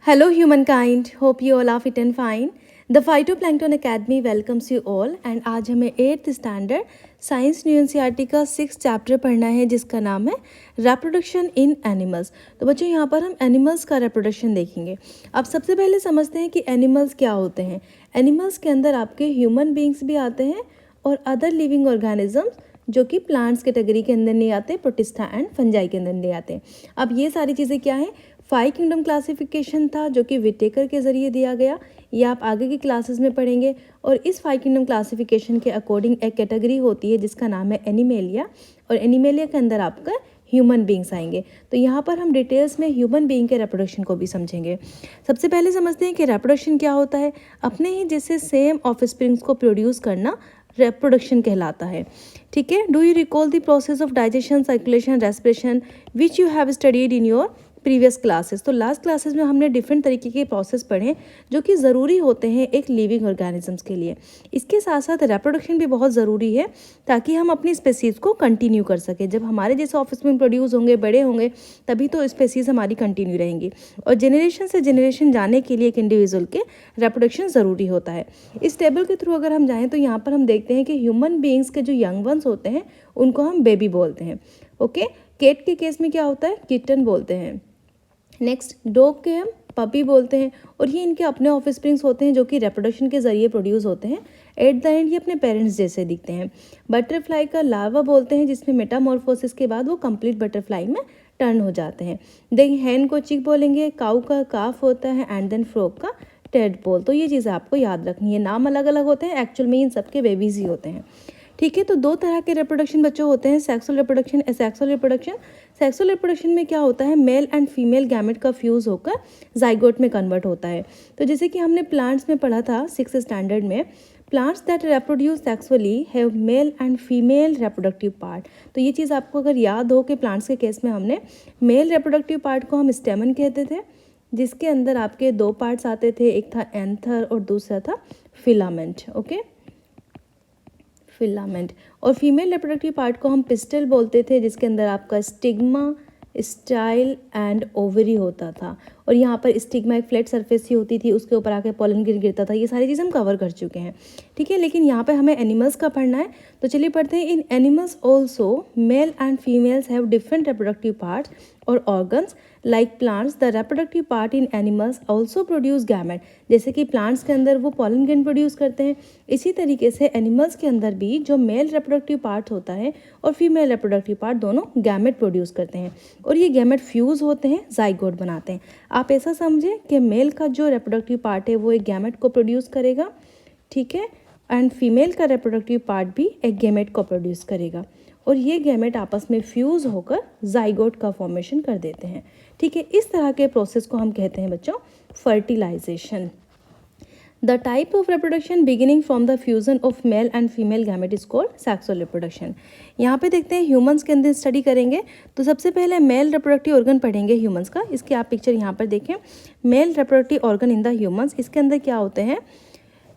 Hello, humankind. Hope you all are fit and fine. The Phytoplankton Academy welcomes you all. And आज हमें 8th standard science new NCERT का 6th chapter पढ़ना है जिसका नाम है रिप्रोडक्शन इन एनिमल्स। तो बच्चों यहाँ पर हम एनिमल्स का रिप्रोडक्शन देखेंगे। अब सबसे पहले समझते हैं कि एनिमल्स क्या होते हैं। एनिमल्स के अंदर आपके ह्यूमन बींग्स भी आते हैं और अदर लिविंग ऑर्गेनिजम्स जो कि प्लांट्स कैटेगरी के अंदर नहीं आते, प्रोटिस्टा एंड फंजाई के अंदर नहीं आते। अब ये सारी चीज़ें क्या है, 5 किंगडम क्लासिफिकेशन था जो कि विटेकर के ज़रिए दिया गया। ये आप आगे की क्लासेस में पढ़ेंगे। और इस 5 किंगडम क्लासिफिकेशन के अकॉर्डिंग एक कैटेगरी होती है जिसका नाम है एनिमेलिया, और एनिमेलिया के अंदर आपका ह्यूमन बींग्स आएंगे। तो यहाँ पर हम डिटेल्स में ह्यूमन बींग के रिप्रोडक्शन को भी समझेंगे। सबसे पहले समझते हैं कि रिप्रोडक्शन क्या होता है। अपने ही जैसे सेम ऑफस्प्रिंग्स को प्रोड्यूस करना रिप्रोडक्शन कहलाता है। ठीक है, do you recall the process of digestion, circulation, respiration which you have studied in your previous classes. तो लास्ट क्लासेस में हमने डिफरेंट तरीके के प्रोसेस पढ़े जो कि ज़रूरी होते हैं एक लिविंग ऑर्गेनिजम्स के लिए। इसके साथ साथ रिप्रोडक्शन भी बहुत ज़रूरी है ताकि हम अपनी स्पेसीज़ को कंटिन्यू कर सकें। जब हमारे जैसे ऑफस्प्रिंग प्रोड्यूस होंगे, बड़े होंगे, तभी तो स्पेसीज़ हमारी कंटिन्यू रहेंगी। और जनरेशन से जनरेशन जाने के लिए एक इंडिविजुअल के रिप्रोडक्शन ज़रूरी होता है। इस टेबल के थ्रू अगर हम जाएँ तो यहाँ पर हम देखते हैं कि ह्यूमन बींग्स के जो यंग वंस होते हैं उनको हम बेबी बोलते हैं। ओके, केट के केस में क्या होता है, किटन बोलते हैं। नेक्स्ट, डॉग के हम पपी बोलते हैं, और ये इनके अपने ऑफस्प्रिंग्स होते हैं जो कि रिप्रोडक्शन के ज़रिए प्रोड्यूस होते हैं। एट द एंड ये अपने पेरेंट्स जैसे दिखते हैं। बटरफ्लाई का लार्वा बोलते हैं जिसमें मेटामॉर्फोसिस के बाद वो कंप्लीट बटरफ्लाई में टर्न हो जाते हैं। देन हैन को चिक बोलेंगे, काऊ का काफ होता है, एंड देन फ्रॉग का टेडपोल। तो ये चीज़ें आपको याद रखनी है। नाम अलग अलग होते हैं, एक्चुअल में इन सबके बेबीज ही होते हैं। ठीक है, तो 2 तरह के रिप्रोडक्शन बच्चों होते हैं, sexual reproduction, asexual reproduction. Sexual reproduction में क्या होता है, मेल एंड फीमेल गैमेट का फ्यूज़ होकर जाइगोट में कन्वर्ट होता है। तो जैसे कि हमने प्लांट्स में पढ़ा था 6th स्टैंडर्ड में, plants that reproduce sexually have mail and female reproductive part. तो ये चीज़ आपको अगर याद हो कि प्लांट्स के केस में हमने मेल रिप्रोडक्टिव पार्ट को हम स्टेमन कहते थे, जिसके अंदर आपके 2 पार्ट्स आते थे, एक था एंथर और दूसरा था फिलामेंट। Okay, filament. और फीमेल रिप्रोडक्टिव पार्ट को हम पिस्टल बोलते थे, जिसके अंदर आपका स्टिग्मा, स्टाइल एंड ओवरी होता था। और यहाँ पर स्टिग्मा एक फ्लैट सरफेस ही होती थी, उसके ऊपर आके पॉलन गिरता था। ये सारी चीज़ हम कवर कर चुके हैं। ठीक है, लेकिन यहाँ पे हमें एनिमल्स का पढ़ना है, तो चलिए पढ़ते हैं। In animals also male and females have different reproductive parts और organs like plants. The reproductive part in animals also produce gamete. जैसे कि प्लांट्स के अंदर वो पॉलन ग्रेन प्रोड्यूस करते हैं, इसी तरीके से एनिमल्स के अंदर भी जो मेल रिप्रोडक्टिव पार्ट होता है और फीमेल रिप्रोडक्टिव पार्ट दोनों गैमेट प्रोड्यूस करते हैं, और ये गैमेट फ्यूज़ होते हैं, जाइगोट बनाते हैं। आप ऐसा समझें कि मेल का जो रिप्रोडक्टिव पार्ट है वो एक गैमेट को प्रोड्यूस करेगा, ठीक है, एंड फीमेल का रिप्रोडक्टिव पार्ट भी एक गैमेट को प्रोड्यूस करेगा, और ये गैमेट आपस में फ्यूज़ होकर जाइगोट का फॉर्मेशन कर देते हैं। ठीक है, इस तरह के प्रोसेस को हम कहते हैं बच्चों fertilisation. The type of reproduction beginning from the fusion of male and female gamete is called sexual reproduction. यहाँ पे देखते हैं ह्यूमंस के अंदर स्टडी करेंगे, तो सबसे पहले मेल रिप्रोडक्टिव ऑर्गन पढ़ेंगे ह्यूमंस का। इसके आप पिक्चर यहाँ पर देखें, male reproductive organ in the humans. इसके अंदर क्या होते हैं,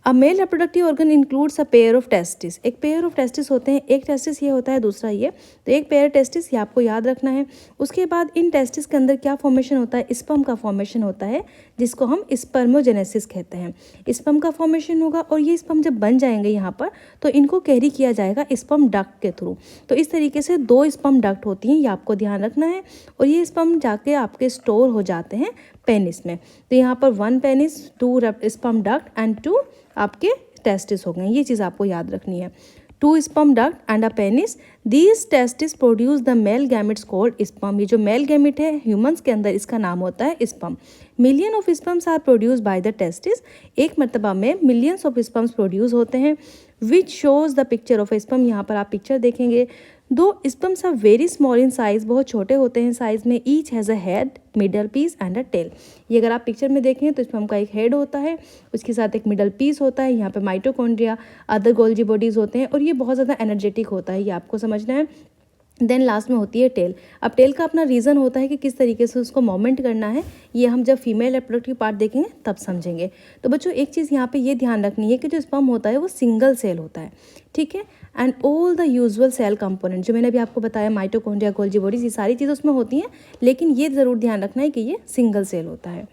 a male reproductive organ includes a pair of testis. एक पेयर ऑफ टेस्टिस होते हैं, एक टेस्टिस ये होता है, दूसरा ये। तो एक पेयर टेस्टिस ये आपको याद रखना है। उसके बाद इन टेस्टिस के अंदर क्या फॉर्मेशन होता है, स्पर्म का फॉर्मेशन होता है, जिसको हम स्पर्मोजेनेसिस कहते हैं। स्पर्म का फॉर्मेशन होगा, और ये स्पर्म जब बन जाएंगे यहाँ पर, तो इनको कैरी किया जाएगा स्पर्म डक्ट के थ्रू। तो इस तरीके से 2 स्पर्म डक्ट होती हैं, ये आपको ध्यान रखना है। और ये स्पर्म जाके आपके स्टोर हो जाते हैं पेनिस में। तो यहाँ पर 1 पेनिस, 2 स्पर्म डक्ट एंड 2 आपके टेस्टिस हो गए। ये चीज़ आपको याद रखनी है। 2 sperm duct and a penis, these testis produce the male gametes called sperm. ये जो मेल गैमेट है ह्यूमंस के अंदर, इसका नाम होता है sperm. Million of sperms are produce by the testis. एक मरतबा में मिलियंस ऑफ स्पर्म्स प्रोड्यूस होते हैं, which shows the picture of sperm. यहाँ पर आप पिक्चर देखेंगे, 2 sperms are very small in size, बहुत छोटे होते हैं साइज में। Each has a head, middle piece and a tail. ये अगर आप पिक्चर में देखें तो स्पर्म का एक हेड होता है, उसके साथ एक मिडल पीस होता है, यहाँ पे माइटोकॉन्ड्रिया, अदर गोल्जी बॉडीज होते हैं, और ये बहुत ज़्यादा एनर्जेटिक होता है, ये आपको समझना है। देन लास्ट में होती है टेल। अब टेल का अपना रीज़न होता है कि किस तरीके से उसको मोमेंट करना है, ये हम जब फीमेल रिप्रोडक्टिव पार्ट देखेंगे तब समझेंगे। तो बच्चों एक चीज़ यहाँ पे ये ध्यान रखनी है कि जो स्पर्म होता है वो सिंगल सेल होता है, ठीक है, and all the usual cell component जो मैंने अभी आपको बताया, माइटोकॉन्ड्रिया, गोल्जी बॉडीज, ये सारी चीज़ें उसमें होती हैं, लेकिन ये ज़रूर ध्यान रखना है कि ये सिंगल सेल होता है।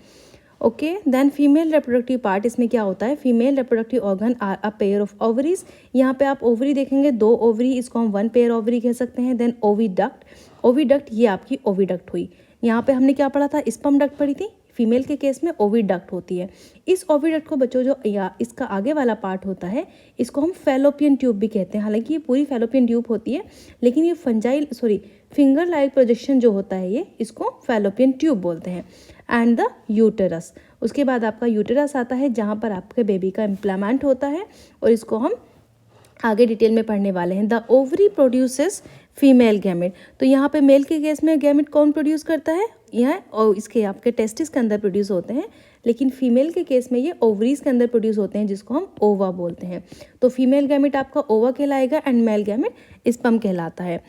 Okay, then female reproductive part, इसमें क्या होता है, female reproductive organ are a pair of ovaries. यहाँ पे आप ओवरी देखेंगे, 2 ओवरी, इसको हम 1 पेयर ओवरी कह सकते हैं। देन ओविडक्ट, ओविडक्ट ये आपकी ओविडक्ट हुई। यहाँ पे हमने क्या पढ़ा था, स्पर्म डक्ट पढ़ी थी, फीमेल के केस में ओविडक्ट होती है। इस ओविडक्ट को बच्चों जो या इसका आगे वाला पार्ट होता है, इसको हम फैलोपियन ट्यूब भी कहते हैं। हालांकि ये पूरी फैलोपियन ट्यूब होती है, लेकिन ये फिंगर लाइक प्रोजेक्शन जो होता है, ये इसको फैलोपियन ट्यूब बोलते हैं। एंड द यूटेरस, उसके बाद आपका यूटेरस आता है, जहाँ पर आपके बेबी का इम्प्लांट होता है, और इसको हम आगे डिटेल में पढ़ने वाले हैं। The ovary produces female gamete, तो यहाँ पे मेल के केस में गैमेट कौन प्रोड्यूस करता है, यह और इसके आपके टेस्टिस के अंदर प्रोड्यूस होते हैं, लेकिन फीमेल के केस में ये ओवरीज के अंदर प्रोड्यूस होते हैं, जिसको हम ओवा बोलते हैं। तो फीमेल गैमेट आपका ओवा कहलाएगा एंड मेल गैमेट स्पर्म कहलाता है।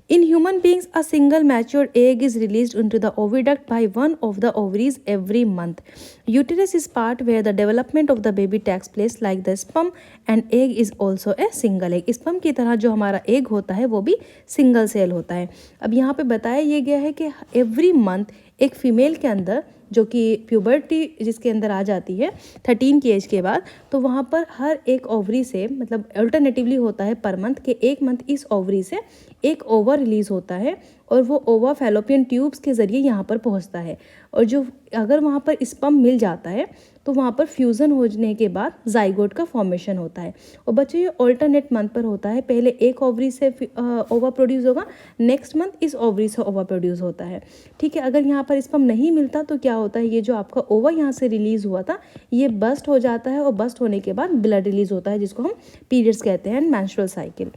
In human beings, a single mature egg is released into the oviduct by one of the ovaries every month. Uterus is part where the development of the baby takes place, like the sperm and egg is also a single egg. sperm की तरह जो हमारा egg होता है वो भी single cell होता है। अब यहाँ पे बताया ये गया है कि every month एक फीमेल के अंदर, जो कि प्यूबर्टी जिसके अंदर आ जाती है 13 की एज के बाद, तो वहाँ पर हर एक ओवरी से, मतलब अल्टरनेटिवली होता है पर मंथ के एक मंथ इस ओवरी से एक ओवा रिलीज होता है, और वो ओवा फैलोपियन ट्यूब्स के ज़रिए यहाँ पर पहुँचता है। और जो अगर वहाँ पर स्पर्म मिल जाता है तो वहाँ पर फ्यूज़न होने के बाद जाइगोट का फॉर्मेशन होता है। और बच्चों ये ऑल्टरनेट मंथ पर होता है, पहले एक ओवरी से ओवा प्रोड्यूस होगा, नेक्स्ट मंथ इस ओवरी से ओवा प्रोड्यूस होता है। ठीक है, अगर यहाँ पर स्पर्म नहीं मिलता तो क्या होता है, ये जो आपका ओवा यहाँ से रिलीज़ हुआ था ये बस्ट हो जाता है, और बस्ट होने के बाद ब्लड रिलीज़ होता है, जिसको हम पीरियड्स कहते हैं, मेंस्ट्रुअल साइकिल।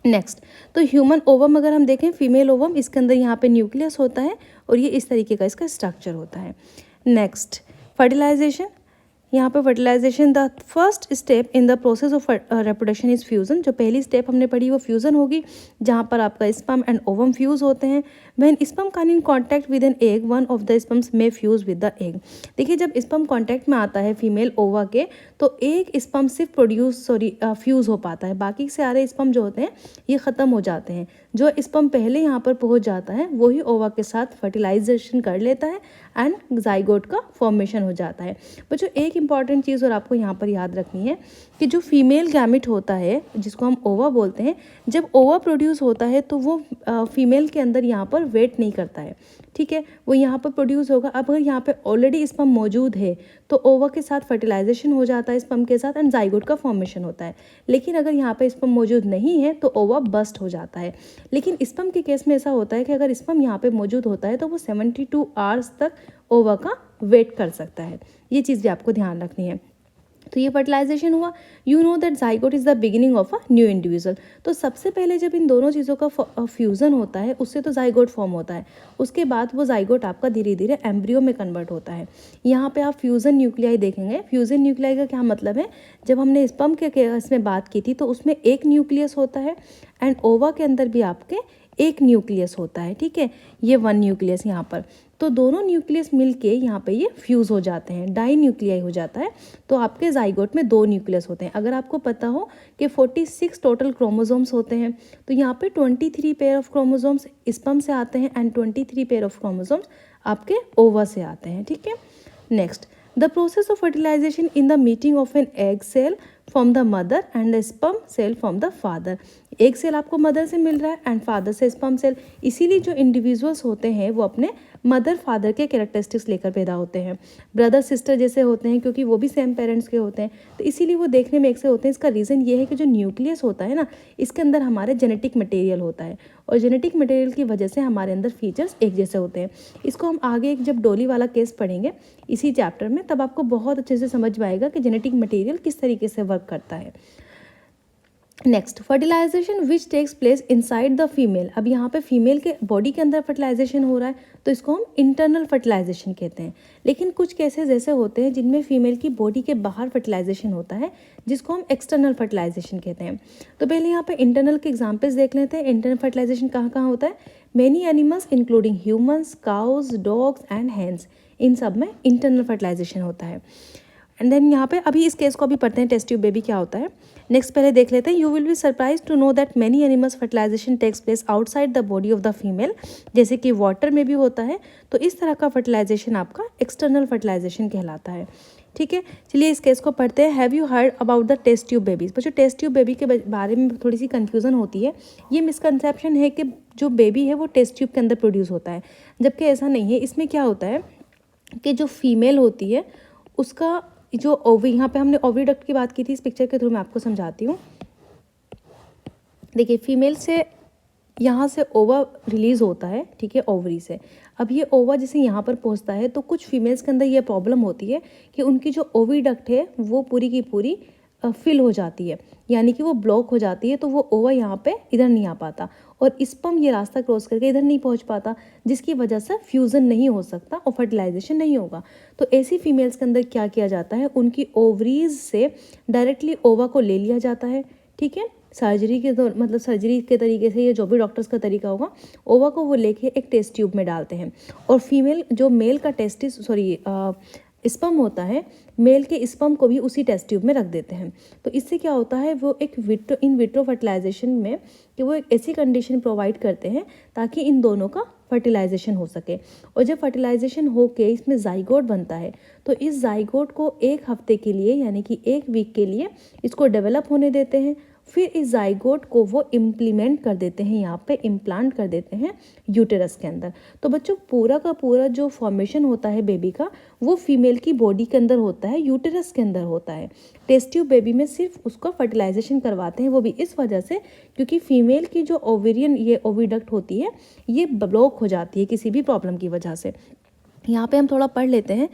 नेक्स्ट, तो ह्यूमन ओवम अगर हम देखें, फीमेल ओवम, इसके अंदर यहाँ पे न्यूक्लियस होता है, और ये इस तरीके का इसका स्ट्रक्चर होता है। Next, fertilisation. यहाँ पे fertilisation, the first step in the process of reproduction is fusion. जो पहली स्टेप हमने पढ़ी वो फ्यूजन होगी, जहाँ पर आपका स्पर्म एंड ओवम फ्यूज होते हैं। When sperm come in contact with an egg, one of the sperms में फ्यूज विद द एग। देखिए, जब स्पर्म कॉन्टैक्ट में आता है फीमेल ओवा के, तो एक स्पर्म सिर्फ फ्यूज़ हो पाता है, बाकी सारे स्पर्म जो होते हैं ये ख़त्म हो जाते हैं। जो स्पर्म पहले यहाँ पर पहुँच जाता है वही ओवा के साथ फर्टिलाइजेशन कर लेता है एंड जाइगोट का फॉर्मेशन हो जाता है। बच्चों एक इंपॉर्टेंट चीज़ और आपको यहाँ पर याद रखनी है कि जो फीमेल गैमेट होता है, जिसको हम ओवा बोलते हैं, जब ओवा प्रोड्यूस होता है तो वो फीमेल के अंदर यहाँ पर वेट नहीं करता है। ठीक है, वो यहाँ पर प्रोड्यूस होगा। अब अगर यहाँ पे ऑलरेडी स्पर्म मौजूद है तो ओवा के साथ फर्टिलाइजेशन हो जाता है स्पर्म के साथ, एंड जाइगोट का फॉर्मेशन होता है। लेकिन अगर यहाँ पे स्पर्म मौजूद नहीं है तो ओवा बस्ट हो जाता है। लेकिन स्पर्म के केस में ऐसा होता है कि अगर स्पर्म यहाँ पे मौजूद होता है तो वो 72 आवर्स तक ओवा का वेट कर सकता है। ये चीज़ भी आपको ध्यान रखनी है। तो ये फर्टिलाइजेशन हुआ। You know that zygote is the beginning of a new individual. तो सबसे पहले जब इन दोनों चीज़ों का फ्यूज़न होता है, उससे तो जाइगोट फॉर्म होता है। उसके बाद वो जाइगोट आपका धीरे धीरे एम्ब्रियो में कन्वर्ट होता है। यहाँ पे आप फ्यूज़न न्यूक्लियाई देखेंगे। फ्यूज़न न्यूक्लियाई का क्या मतलब है, जब हमने स्पर्म के केस में बात की थी तो उसमें एक न्यूक्लियस होता है, एंड ओवा के अंदर भी आपके एक न्यूक्लियस होता है। ठीक है, ये 1 न्यूक्लियस यहाँ पर, तो दोनों न्यूक्लियस मिलके यहाँ पे ये फ्यूज़ हो जाते हैं, डाई न्यूक्लियाई हो जाता है। तो आपके जाइगोट में 2 न्यूक्लियस होते हैं। अगर आपको पता हो कि 46 टोटल क्रोमोसोम्स होते हैं, तो यहाँ पे 23 पेयर ऑफ क्रोमोसोम्स स्पर्म से आते हैं एंड 23 पेयर ऑफ क्रोमोसोम्स आपके ओवा से आते हैं। ठीक है, next, the process of fertilisation in the meeting of an egg cell from the mother and the sperm cell from the father. Egg cell आपको मदर से मिल रहा है एंड फादर से स्पर्म सेल। इसीलिए जो इंडिविजुअल्स होते हैं वो अपने मदर फादर के कैरेक्टरिस्टिक्स लेकर पैदा होते हैं। ब्रदर सिस्टर जैसे होते हैं, क्योंकि वो भी सेम पेरेंट्स के होते हैं, तो इसीलिए वो देखने में एक से होते हैं। इसका रीज़न ये है कि जो न्यूक्लियस होता है ना, इसके अंदर हमारे जेनेटिक मटेरियल होता है, और जेनेटिक मटेरियल की वजह से हमारे अंदर फीचर्स एक जैसे होते हैं। इसको हम आगे जब डोली वाला केस पढ़ेंगे इसी चैप्टर में, तब आपको बहुत अच्छे से समझ में आएगा कि जेनेटिक मटेरियल किस तरीके से वर्क करता है। Next, fertilisation which takes place inside the female. अब यहाँ पे फीमेल के बॉडी के अंदर फर्टिलाइजेशन हो रहा है, तो इसको हम इंटरनल फर्टिलाइजेशन कहते हैं। लेकिन कुछ केसेस ऐसे होते हैं जिनमें फीमेल की बॉडी के बाहर फर्टिलाइजेशन होता है, जिसको हम एक्सटर्नल फर्टिलाइजेशन कहते हैं। तो पहले यहाँ पे इंटरनल के एग्जाम्पल्स देख लेते हैं। इंटरनल फर्टिलाइजेशन कहाँ कहाँ होता है। Many animals including humans, cows, dogs and hens, इन सब में इंटरनल फर्टिलाइजेशन होता है। एंड देन यहाँ पे अभी इस केस को अभी पढ़ते हैं, टेस्ट ट्यूब बेबी क्या होता है। नेक्स्ट पहले देख लेते हैं। You will be surprise to know that many animals fertilisation takes place outside the body of the female, जैसे कि वाटर में भी होता है। तो इस तरह का फर्टिलाइजेशन आपका एक्सटर्नल फर्टिलाइजेशन कहलाता है। ठीक है, चलिए इस केस को पढ़ते हैं। Have you heard about the test tube babies. बच्चों टेस्ट ट्यूब बेबी के बारे में थोड़ी सी कन्फ्यूजन होती है। ये मिसकंसेप्शन है कि जो बेबी है वो टेस्ट ट्यूब के अंदर प्रोड्यूस होता है, जबकि ऐसा नहीं है। इसमें क्या होता है कि जो फीमेल होती है उसका जो ओवरी, यहाँ पे हमने ओवरी डक्ट की बात की थी, इस पिक्चर के थ्रू मैं आपको समझाती हूँ। देखिए फीमेल से यहाँ से ओवा रिलीज़ होता है, ठीक है, ओवरी से। अब ये ओवा जैसे यहाँ पर पहुँचता है तो कुछ फीमेल्स के अंदर ये प्रॉब्लम होती है कि उनकी जो ओवी डक्ट है वो पूरी की पूरी फिल हो जाती है, यानी कि वो ब्लॉक हो जाती है। तो वो ओवा यहाँ पे इधर नहीं आ पाता और स्पर्म ये रास्ता क्रॉस करके इधर नहीं पहुँच पाता, जिसकी वजह से फ्यूज़न नहीं हो सकता और फर्टिलाइजेशन नहीं होगा। तो ऐसी फीमेल्स के अंदर क्या किया जाता है, उनकी ओवरीज से डायरेक्टली ओवा को ले लिया जाता है। ठीक है, सर्जरी के मतलब सर्जरी के तरीके से, या जो भी डॉक्टर्स का तरीका होगा, ओवा को वो लेके एक टेस्ट ट्यूब में डालते हैं और फीमेल जो मेल का टेस्टिस स्पर्म होता है, मेल के स्पर्म को भी उसी टेस्ट ट्यूब में रख देते हैं। तो इससे क्या होता है, वो एक इन विट्रो फर्टिलाइजेशन में कि वो एक ऐसी कंडीशन प्रोवाइड करते हैं ताकि इन दोनों का फर्टिलाइजेशन हो सके। और जब फर्टिलाइजेशन हो के इसमें जाइगोट बनता है तो इस जाइगोट को एक हफ्ते के लिए, यानी कि एक वीक के लिए इसको डेवलप होने देते हैं। फिर इस जाइगोट को वो इम्प्लीमेंट कर देते हैं, यहाँ पे इम्प्लांट कर देते हैं यूटेरस के अंदर। तो बच्चों पूरा का पूरा जो फॉर्मेशन होता है बेबी का वो फीमेल की बॉडी के अंदर होता है, यूटेरस के अंदर होता है। टेस्ट ट्यूब बेबी में सिर्फ उसका फर्टिलाइजेशन करवाते हैं, वो भी इस वजह से क्योंकि फीमेल की जो ओवेरियन ये ओविडक्ट होती है ये ब्लॉक हो जाती है किसी भी प्रॉब्लम की वजह से। यहाँ पे हम थोड़ा पढ़ लेते हैं।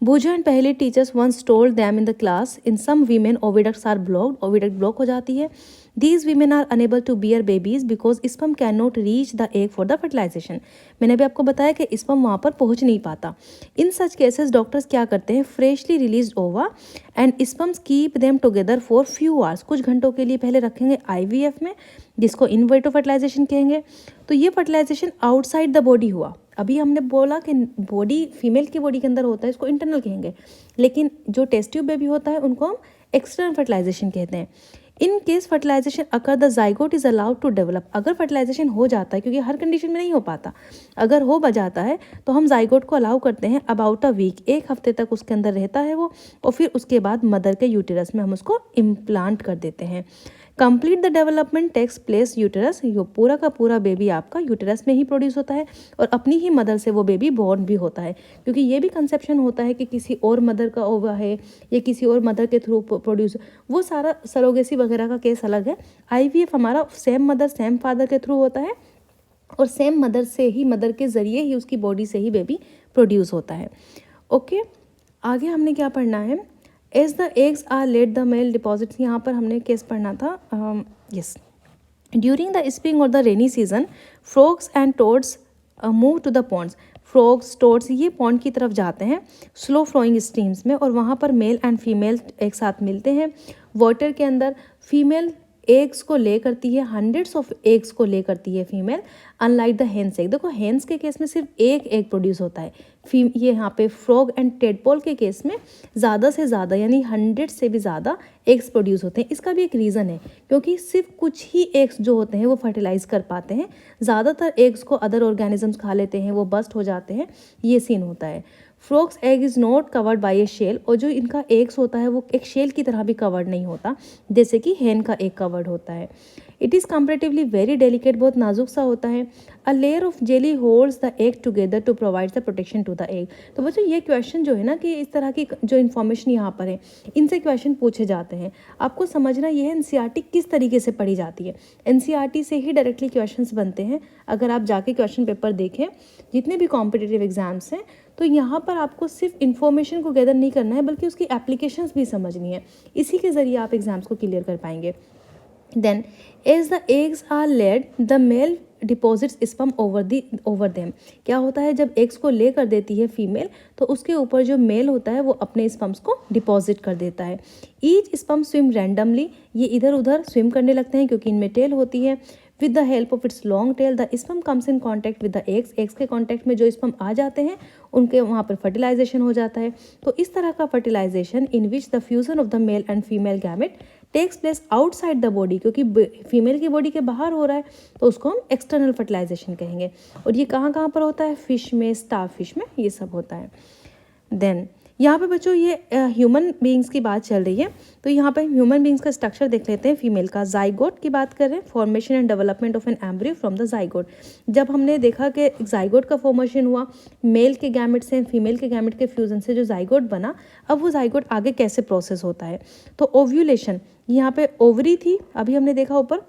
Bhuja and पहले teachers once told them in the class, in some women oviducts are blocked, oviduct block हो जाती है। These women are unable to bear babies because sperm cannot reach the egg for the fertilization। मैंने अभी आपको बताया कि sperm वहाँ पर पहुँच नहीं पाता। इन सच केसेस डॉक्टर्स क्या करते हैं, फ्रेशली रिलीज ओवा and sperms keep them together for few hours, कुछ घंटों के लिए पहले रखेंगे IVF में, जिसको इन विट्रो फर्टिलाइजेशन कहेंगे। तो ये फर्टिलाइजेशन आउटसाइड द बॉडी हुआ। अभी हमने बोला कि बॉडी फीमेल की बॉडी के अंदर होता है, इसको इंटरनल कहेंगे, लेकिन जो टेस्ट ट्यूब बेबी होता है उनको हम एक्सटर्नल फर्टिलाइजेशन कहते हैं। In case fertilisation occur the zygote is allowed to develop. अगर फर्टिलाइजेशन हो जाता है, क्योंकि हर कंडीशन में नहीं हो पाता, अगर हो जाता है तो हम जाइगोट को अलाउ करते हैं अबाउट अ वीक, एक हफ्ते तक उसके अंदर रहता है वो, और फिर उसके बाद मदर के यूटेरस में हम उसको इम्प्लांट कर देते हैं। Complete the development takes place uterus. ये पूरा का पूरा बेबी आपका यूटेरस में ही प्रोड्यूस होता है और अपनी ही मदर से वो बेबी बॉर्न भी होता है, क्योंकि ये भी कंसेप्शन होता है कि किसी और मदर का ओवा है या किसी और मदर के थ्रू प्रोड्यूस, वो सारा सरोगेसी वगैरह का केस अलग है। IVF हमारा सेम मदर सेम फादर के थ्रू होता है और सेम मदर से ही, मदर के ज़रिए ही, उसकी बॉडी से ही बेबी प्रोड्यूस होता है। ओके, आगे हमने क्या पढ़ना है, as the eggs are laid the male deposits. यहाँ पर हमने केस पढ़ना था, यस, ड्यूरिंग द स्प्रिंग और the rainy season frogs and toads move to the ponds. Frogs toads ये पॉन्ड की तरफ जाते हैं स्लो फ्लोइंग स्ट्रीम्स में, और वहाँ पर मेल एंड फीमेल एक साथ मिलते हैं वाटर के अंदर। फीमेल एग्स को ले करती है, हंड्रेड्स ऑफ एग्स को ले करती है female, unlike the hen's egg. देखो हेन्स के केस में सिर्फ एक एग प्रोड्यूस होता है, ये यहाँ पे फ्रॉग एंड टेडपोल के केस में ज़्यादा से ज़्यादा, यानी 100 से भी ज़्यादा एग्स प्रोड्यूस होते हैं। इसका भी एक रीज़न है, क्योंकि सिर्फ कुछ ही एग्स जो होते हैं वो फर्टिलाइज कर पाते हैं, ज़्यादातर एग्स को अदर ऑर्गेनिजम्स खा लेते हैं, वो बस्ट हो जाते हैं, ये सीन होता है। Frogs egg is not covered by a shell, और जो इनका एग्स होता है वो एक शेल की तरह भी कवर्ड नहीं होता, जैसे कि हेन का एग कवर्ड होता है। It is comparatively very delicate, बहुत नाजुक सा होता है। A layer of jelly holds the egg together to provide the protection to the egg. तो बच्चों ये क्वेश्चन जो है ना, कि इस तरह की जो इन्फॉर्मेशन यहाँ पर है, इनसे क्वेश्चन पूछे जाते हैं। आपको समझना ये है NCERT किस तरीके से पढ़ी जाती है। NCERT से ही डायरेक्टली क्वेश्चंस बनते हैं। अगर आप जाके क्वेश्चन पेपर देखें जितने भी कॉम्पिटिटिव एग्जाम्स हैं, तो यहाँ पर आपको सिर्फ इन्फॉर्मेशन को गैदर नहीं करना है, बल्कि उसकी एप्लीकेशंस भी समझनी है। इसी के ज़रिए आप एग्जाम्स को क्लियर कर पाएंगे। Then, as the eggs are laid, the male deposits sperm over them। क्या होता है, जब एग्स को ले कर देती है फीमेल, तो उसके ऊपर जो मेल होता है वो अपने स्पर्म्स को डिपॉजिट कर देता है। ईच स्पर्म स्विम रैंडमली, ये इधर उधर स्विम करने लगते हैं क्योंकि इनमें टेल होती है। With the help of its long tail the sperm comes in contact with the eggs, eggs के कॉन्टैक्ट में जो स्पर्म आ जाते हैं उनके वहाँ पर फर्टिलाइजेशन हो जाता है। तो इस तरह का fertilisation in which the fusion of the male and female gamete takes place outside the body, क्योंकि फीमेल की बॉडी के बाहर हो रहा है तो उसको हम एक्सटर्नल फर्टिलाइजेशन कहेंगे। और ये कहाँ कहाँ पर होता है? फिश में, स्टार फिश में ये सब होता है। देन यहाँ पे बच्चों ये ह्यूमन बीइंग्स की बात चल रही है, तो यहाँ पे ह्यूमन बीइंग्स का स्ट्रक्चर देख लेते हैं। फीमेल का जाइगोट की बात कर रहे हैं, formation and development of an embryo from the zygote. जब हमने देखा कि जाइगोट का फॉर्मेशन हुआ मेल के गैमेट से फीमेल के गैमेट के फ्यूजन से जो जाइगोट बना, अब वो जाइगोट आगे कैसे प्रोसेस होता है? तो ओव्यूलेशन, यहाँ पे ओवरी थी, अभी हमने देखा ऊपर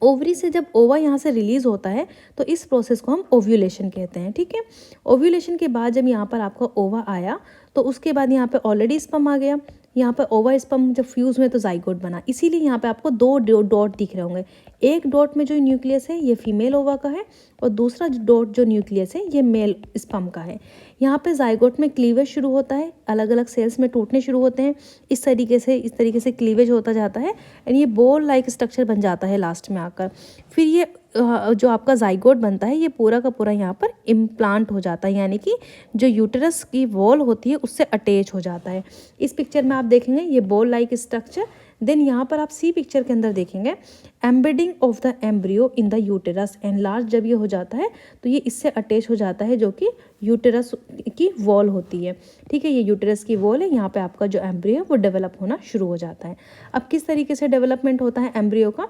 ओवरी से जब ओवा यहाँ से रिलीज होता है तो इस प्रोसेस को हम ओव्यूलेशन कहते हैं। ठीक है, ओव्यूलेशन के बाद जब यहाँ पर आपका ओवा आया तो उसके बाद यहाँ पे ऑलरेडी स्पर्म आ गया, यहाँ पर ओवा स्पर्म जब फ्यूज में तो जाइगोट बना, इसीलिए यहाँ पे आपको दो डॉट दिख रहे होंगे। एक डॉट में जो न्यूक्लियस है ये फीमेल ओवा का है और दूसरा डॉट जो न्यूक्लियस है ये मेल स्पर्म का है। यहाँ पे जाइगोट में क्लीवेज शुरू होता है, अलग अलग सेल्स में टूटने शुरू होते हैं, इस तरीके से क्लीवेज होता जाता है एंड ये बॉल लाइक स्ट्रक्चर बन जाता है लास्ट में आकर। फिर ये जो आपका जाइगोट बनता है ये पूरा का पूरा यहाँ पर इम्प्लांट हो जाता है, यानी कि जो यूटेरस की वॉल होती है उससे अटैच हो जाता है। इस पिक्चर में आप देखेंगे ये बॉल लाइक स्ट्रक्चर। देन यहाँ पर आप सी पिक्चर के अंदर देखेंगे embedding of the embryo in the uterus and large जब ये हो जाता है तो ये इससे अटैच हो जाता है जो कि यूटेरस की वॉल होती है। ठीक है, ये यूटेरस की वॉल है, यहाँ पे आपका जो एम्ब्रियो है वो डेवलप होना शुरू हो जाता है। अब किस तरीके से डेवलपमेंट होता है एम्ब्रियो का?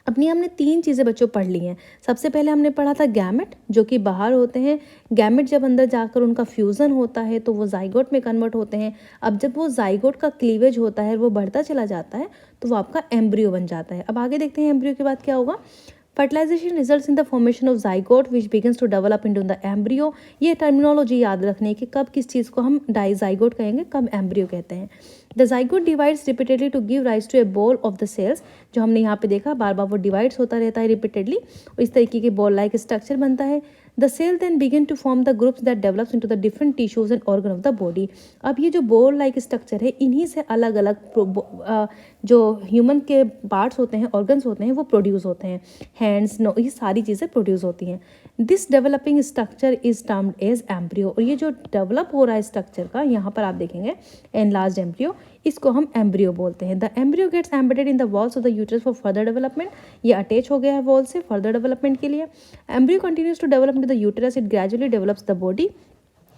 अपनी हमने तीन चीज़ें बच्चों पढ़ ली हैं। सबसे पहले हमने पढ़ा था गैमेट जो कि बाहर होते हैं, गैमेट जब अंदर जाकर उनका फ्यूज़न होता है तो वो जाइगोट में कन्वर्ट होते हैं। अब जब वो जाइगोट का क्लीवेज होता है वो बढ़ता चला जाता है तो वो आपका एम्ब्रियो बन जाता है। अब आगे देखते हैं एम्ब्रियो के बाद क्या होगा। Fertilisation results in the formation of zygote which begins to develop into the embryo. ये टर्मिनोलॉजी याद रखने की कब किस चीज़ को हम जाइगोट कहेंगे, कब एम्ब्रियो कहते हैं। The zygote divides repeatedly to give rise to a ball of the cells. जो हमने यहाँ पे देखा बार बार वो डिवाइड्स होता रहता है रिपीटेडली और इस तरीके के बॉल लाइक स्ट्रक्चर बनता है। The cell then begin to form the groups that develops into the different tissues and organ of the body. अब ये जो बॉल लाइक स्ट्रक्चर है इन्हीं से अलग अलग जो ह्यूमन के पार्ट्स होते हैं, ऑर्गन्स होते हैं वो प्रोड्यूस होते हैं, हैंड्स, नो, ये सारी चीज़ें प्रोड्यूस होती हैं। This developing structure is termed as embryo. और ये जो डेवलप हो रहा है स्ट्रक्चर का, यहाँ पर आप देखेंगे एनलार्ज्ड एम्ब्रियो, इसको हम एम्ब्रियो बोलते हैं। The embryo gets embedded in the walls of the uterus for further development. ये अटैच हो गया है वॉल से फर्दर डेवलपमेंट के लिए। Embryo continues to develop in the uterus, it gradually develops the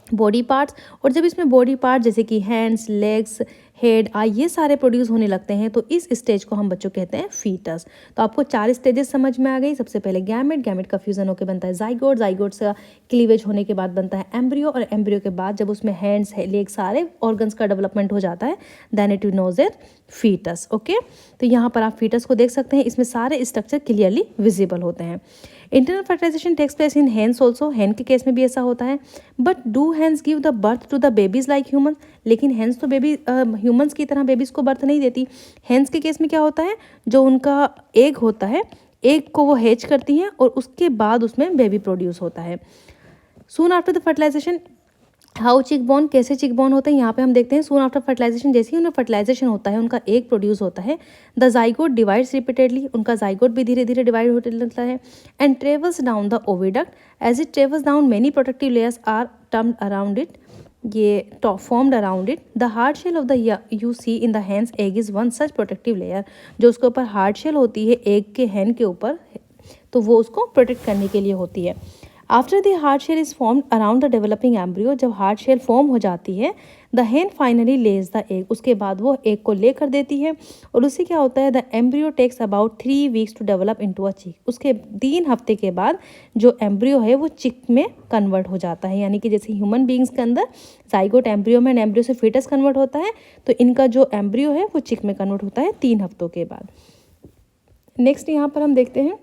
body parts. और जब इसमें बॉडी पार्ट जैसे कि हैंड्स, लेग्स, हेड, आई, ये सारे प्रोड्यूस होने लगते हैं तो इस स्टेज को हम बच्चों कहते हैं फीटस। तो आपको 4 स्टेजेस समझ में आ गई। सबसे पहले गैमेट, गैमेट का फ्यूजन होकर बनता है जाइगोट, जाइगोट से क्लीवेज होने के बाद बनता है एम्ब्रियो और एम्ब्रियो के बाद जब उसमें हैंड्स, लेग, सारे ऑर्गन्स का डेवलपमेंट हो जाता है then it knows as foetus. Okay, तो यहाँ पर आप फीटस को देख सकते हैं, इसमें सारे स्ट्रक्चर क्लियरली विजिबल होते हैं। Internal fertilisation takes place in hens also. Hen के केस में भी ऐसा होता है। But do hens give the birth to the babies like human. लेकिन हैंड्स तो बेबी ह्यूमंस की तरह बेबीज को बर्थ नहीं देती। हैंड्स के केस में क्या होता है, जो उनका एग होता है, एग को वो हैच करती हैं और उसके बाद उसमें बेबी प्रोड्यूस होता है। Soon after the fertilisation how chick born, कैसे चिक बोन होते हैं यहाँ पे हम देखते हैं। सून आफ्टर फर्टिलाइजेशन, जैसे ही उन्हें फर्टिलाइजेशन होता है उनका एग प्रोड्यूस होता है। द जाइगोट डिवाइड्स रिपीटेडली, उनका जाइगोट भी धीरे धीरे डिवाइड होने लगता है and travels down the oviduct. As it travels down many protective layers are termed around it, ये formed around it. The hard shell of the you see in the hands egg is one such protective layer. जो उसके ऊपर hard shell होती है egg के hand के ऊपर, तो वो उसको प्रोटेक्ट करने के लिए होती है। After the hard shell is formed around the developing embryo, जब हार्ड शेल फॉर्म हो जाती है the hen finally lays the egg, उसके बाद वो एग को ले कर देती है और उससे क्या होता है the embryo takes about 3 weeks to develop into a chick. उसके 3 हफ्ते के बाद जो एम्ब्रियो है वो चिक में कन्वर्ट हो जाता है। यानी कि जैसे ह्यूमन बींग्स के अंदर जाइगोट एम्ब्रियो में, एम्ब्रियो से फीटस कन्वर्ट होता है, तो इनका जो एम्ब्रियो है वो चिक में कन्वर्ट होता है 3 हफ्तों के बाद। नेक्स्ट यहाँ पर हम देखते हैं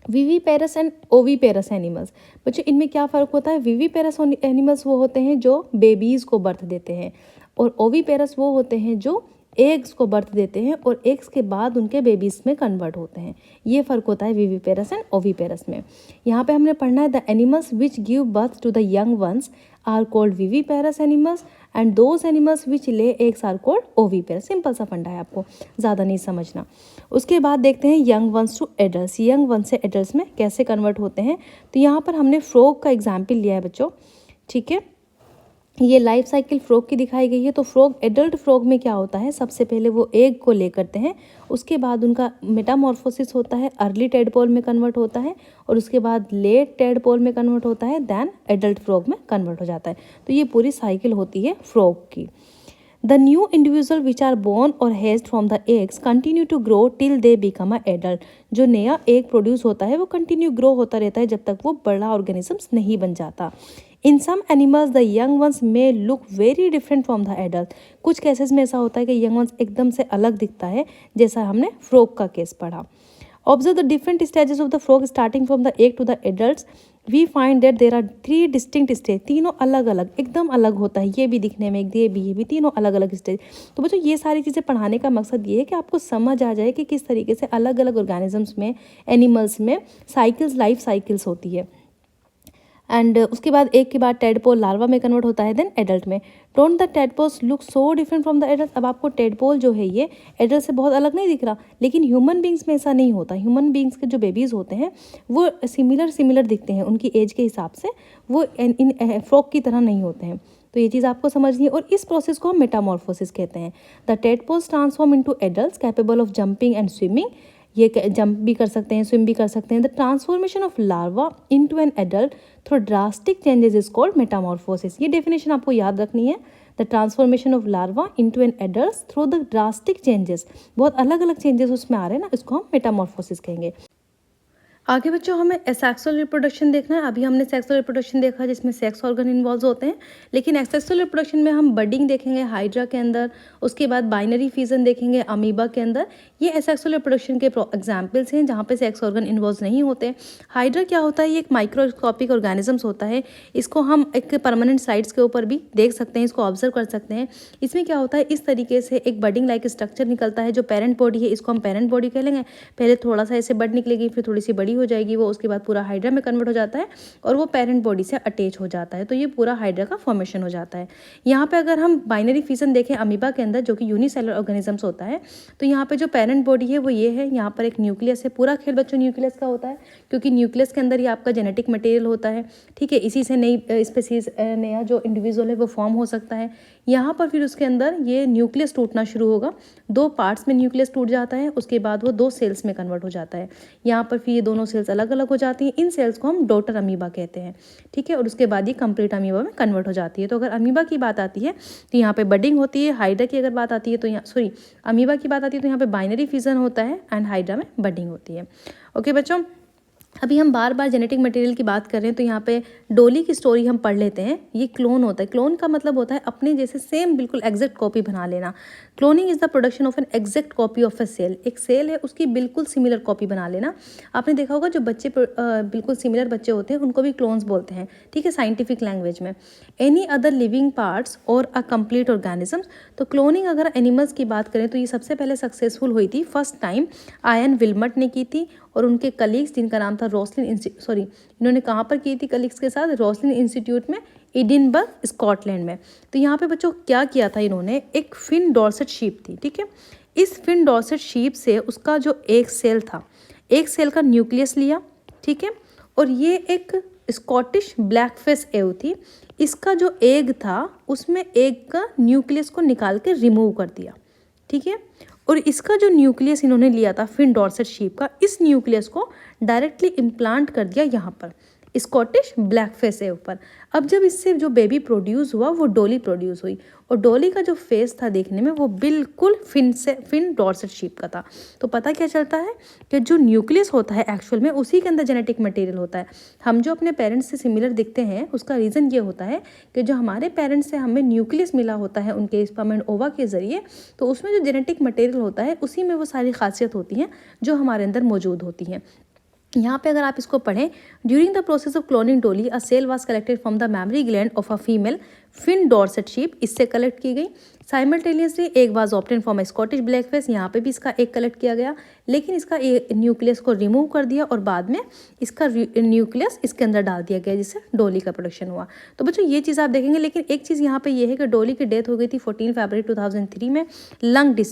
विविपेरस एंड ओविपेरस एनिमल्स। बच्चों इनमें क्या फ़र्क होता है? विविपेरस एनिमल्स वो होते हैं जो बेबीज़ को बर्थ देते हैं और ओविपेरस वो होते हैं जो एग्स को बर्थ देते हैं और एग्स के बाद उनके बेबीज़ में कन्वर्ट होते हैं। ये फ़र्क होता है विविपेरस एंड ओविपेरस में। यहाँ पे हमने पढ़ना है the animals which give birth to the young ones are called viviparous animals and those animals which lay eggs are called oviparous. Simple सा फंडा है, आपको ज़्यादा नहीं समझना। उसके बाद देखते हैं young ones to adults, young one से एडल्ट्स में कैसे कन्वर्ट होते हैं। तो यहाँ पर हमने फ्रॉग का एग्जाम्पल लिया है बच्चों, ठीक है। ये लाइफ साइकिल फ्रॉग की दिखाई गई है। तो फ्रॉग, एडल्ट फ्रॉग में क्या होता है, सबसे पहले वो एग को ले करते हैं, उसके बाद उनका मेटामॉर्फोसिस होता है, अर्ली टेडपोल में कन्वर्ट होता है, और उसके बाद लेट टेडपोल में कन्वर्ट होता है, देन एडल्ट फ्रॉग में कन्वर्ट हो जाता है। तो ये पूरी साइकिल होती है फ्रॉग की। The new individual which are born or hatched from the eggs continue to grow till they become a adult। जो नया एग प्रोड्यूस होता है वो कंटिन्यू ग्रो होता रहता है जब तक वो बड़ा ऑर्गेनिजम्स नहीं बन जाता। In some animals the young ones may look very different from the adult. कुछ केसेस में ऐसा होता है कि यंग वंस एकदम से अलग दिखता है, जैसा हमने फ्रॉग का केस पढ़ा। Observe the different stages of the frog starting from the egg to the adults. We find that there are 3 distinct stages। तीनों अलग अलग, एकदम अलग होता है, ये भी दिखने में, ये भी तीनों अलग अलग स्टेज। तो बच्चों ये सारी चीज़ें पढ़ाने का मकसद ये है कि आपको समझ आ जाए कि किस तरीके से अलग अलग ऑर्गेनिजम्स में, एनिमल्स में साइकिल्स, लाइफ साइकिल्स होती है। एंड उसके बाद एक के बाद टेडपोल लार्वा में कन्वर्ट होता है, देन एडल्ट में। Don't the tadpoles look so different from the adult. अब आपको टेडपोल जो है ये एडल्ट से बहुत अलग नहीं दिख रहा, लेकिन ह्यूमन बींग्स में ऐसा नहीं होता। ह्यूमन बींग्स के जो बेबीज़ होते हैं वो सिमिलर दिखते हैं उनकी एज के हिसाब से, वो इन फ्रॉग की तरह नहीं होते हैं। तो ये चीज़ आपको समझनी है, और इस प्रोसेस को हम मेटामॉर्फोसिस कहते हैं। The tadpoles transform into adults capable of jumping and swimming. ये जंप भी कर सकते हैं, स्विम भी कर सकते हैं। The transformation of larva into an adult through drastic changes is called Metamorphosis. ये डेफिनेशन आपको याद रखनी है। The transformation of larva into an adult through the drastic changes, बहुत अलग अलग चेंजेस उसमें आ रहे हैं ना, इसको हम मेटामॉर्फोसिस कहेंगे। आगे बच्चों हमें सेक्सुअल रिप्रोडक्शन देखना है। अभी हमने सेक्सुअल रिप्रोडक्शन देखा जिसमें सेक्स ऑर्गन इन्वॉल्व होते हैं, लेकिन एसेक्सुअल रिप्रोडक्शन में हम बडिंग देखेंगे हाइड्रा के अंदर, उसके बाद बाइनरी फिजन देखेंगे अमीबा के अंदर। ये एसेक्सुअल रिप्रोडक्शन के एग्जाम्पल्स हैं जहाँ पे सेक्स ऑर्गन इन्वॉल्व नहीं होते। हाइड्रा क्या होता है, ये एक माइक्रोस्कोपिक ऑर्गेनिजम्स होता है। इसको हम एक परमानेंट साइट्स के ऊपर भी देख सकते हैं, इसको ऑब्जर्व कर सकते हैं। इसमें क्या होता है, इस तरीके से एक बडिंग लाइक स्ट्रक्चर निकलता है। जो पेरेंट बॉडी है इसको हम पेरेंट बॉडी कह लेंगे। पहले थोड़ा सा ऐसे बड निकलेगी, फिर थोड़ी सी बड़ी हो जाएगी वो, उसके बाद पूरा हाइड्रा में कन्वर्ट हो जाता है और वो पेरेंट बॉडी से अटैच हो जाता है। तो ये पूरा हाइड्रा का फॉर्मेशन हो जाता है। यहाँ पे अगर हम बाइनरी फिजन देखें अमीबा के अंदर, जो कि यूनिसेलुलर ऑर्गेनिजम्स होता है, तो यहाँ पे जो पेरेंट बॉडी है वो ये है। यहाँ पर एक न्यूक्लियस है, पूरा खेल बच्चों न्यूक्लियस का होता है, क्योंकि न्यूक्लियस के अंदर ये आपका जेनेटिक मटेरियल होता है, ठीक है। इसी से नई स्पीसीज, नया जो इंडिविजुअल है वो फॉर्म हो सकता है। यहाँ पर फिर उसके अंदर ये न्यूक्लियस टूटना शुरू होगा, 2 पार्ट्स में न्यूक्लियस टूट जाता है, उसके बाद वो 2 सेल्स में कन्वर्ट हो जाता है। यहाँ पर फिर ये दोनों सेल्स अलग अलग हो जाती हैं। इन सेल्स को हम डॉटर अमीबा कहते हैं, ठीक है। और उसके बाद ये कंप्लीट अमीबा में कन्वर्ट हो जाती है। तो अगर अमीबा की बात आती है तो यहाँ पे बडिंग होती है। हाइड्रा की अगर बात आती है तो यहाँ अमीबा की बात आती है तो यहाँ पे बाइनरी फिजन होता है एंड हाइड्रा में बडिंग होती है। ओके बच्चों, अभी हम बार बार जेनेटिक मटेरियल की बात कर रहे हैं, तो यहाँ पे डोली की स्टोरी हम पढ़ लेते हैं। ये क्लोन होता है। क्लोन का मतलब होता है अपने जैसे सेम बिल्कुल एग्जैक्ट कॉपी बना लेना। Cloning is the production of an exact copy of a cell. एक सेल है उसकी बिल्कुल सिमिलर कॉपी बना लेना। आपने देखा होगा जो बच्चे बिल्कुल सिमिलर बच्चे होते हैं उनको भी क्लोन्स बोलते हैं, ठीक है, साइंटिफिक लैंग्वेज में। एनी अदर लिविंग पार्ट्स और अ कंप्लीट ऑर्गेनिजम्स। तो क्लोनिंग अगर एनिमल्स की बात करें तो ये सबसे पहले सक्सेसफुल हुई थी, फर्स्ट टाइम आयन विल्मट ने की थी और उनके कलीग्स जिनका नाम था इन्होंने कहाँ पर की थी कलीग्स के साथ, रोसलिन इंस्टीट्यूट में, एडिनबर्ग, स्कॉटलैंड में। तो यहाँ पे बच्चों क्या किया था इन्होंने, एक फिन डॉर्सेट शीप थी, ठीक है। इस फिन डॉर्सेट शीप से उसका जो एक सेल था, एक सेल का न्यूक्लियस लिया, ठीक है, और ये एक स्कॉटिश ब्लैकफेस एव थी। इसका जो एग था उसमें एग का न्यूक्लियस को निकाल के रिमूव कर दिया, ठीक है। और इसका जो न्यूक्लियस इन्होंने लिया था फिन डॉर्सेट शीप का, इस न्यूक्लियस को डायरेक्टली इम्प्लांट कर दिया यहाँ पर स्कॉटिश ब्लैकफेस है ऊपर। अब जब इससे जो बेबी प्रोड्यूस हुआ वो डॉली प्रोड्यूस हुई, और डॉली का जो फेस था देखने में वो बिल्कुल फिन डॉर्सेट शीप का था। तो पता क्या चलता है कि जो न्यूक्लियस होता है एक्चुअल में उसी के अंदर जेनेटिक मटेरियल होता है। हम जो अपने पेरेंट्स से सिमिलर दिखते हैं उसका रीज़न ये होता है कि जो हमारे पेरेंट्स से हमें न्यूक्लियस मिला होता है उनके स्पर्म एंड ओवा के ज़रिए, तो उसमें जो जेनेटिक मटेरियल होता है उसी में वो सारी खासियत होती हैं जो हमारे अंदर मौजूद होती हैं। यहाँ पे अगर आप इसको पढ़ें, during the process of cloning Dolly a cell was collected from the mammary gland of a female Finn Dorset sheep इससे कलेक्ट की गई। Simultaneously egg was obtain from Scottish blackfish, यहाँ पे भी इसका एक कलेक्ट किया गया, लेकिन इसका न्यूक्लियस को रिमूव कर दिया और बाद में इसका न्यूक्लियस इसके अंदर डाल दिया गया, जिससे डॉली का प्रोडक्शन हुआ। तो बच्चों ये चीज़ आप देखेंगे, लेकिन एक चीज़ यहाँ पे ये है कि डॉली की डेथ हो गई थी 14 फरवरी 2003 में, लंग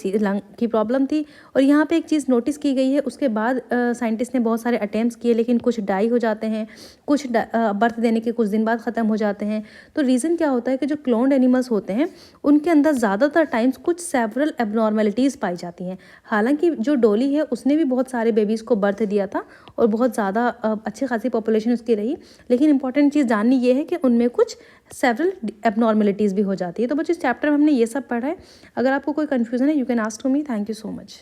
की प्रॉब्लम थी। और यहाँ पे एक चीज़ नोटिस की गई है, उसके बाद साइंटिस्ट ने बहुत सारे अटैम्प्ट्स किए, लेकिन कुछ डाई हो जाते हैं, कुछ बर्थ देने के कुछ दिन बाद ख़त्म हो जाते हैं। तो रीज़न क्या होता है कि जो क्लोन्ड एनिमल्स होते हैं उनके अंदर ज़्यादातर टाइम्स कुछ सेवरल एबनॉर्मेलिटीज़ पाई जाती हैं। हालांकि जो डॉली है उसने भी बहुत सारे बेबीज़ को बर्थ दिया था और बहुत ज़्यादा अच्छी खासी पॉपुलेशन उसकी रही, लेकिन इंपॉर्टेंट चीज़ जाननी ये है कि उनमें कुछ सेवरल एबनॉर्मेलिटीज़ भी हो जाती है। तो बच्चों इस चैप्टर में हमने ये सब पढ़ा है। अगर आपको कोई कन्फ्यूज़न है you can ask to me. Thank you so much.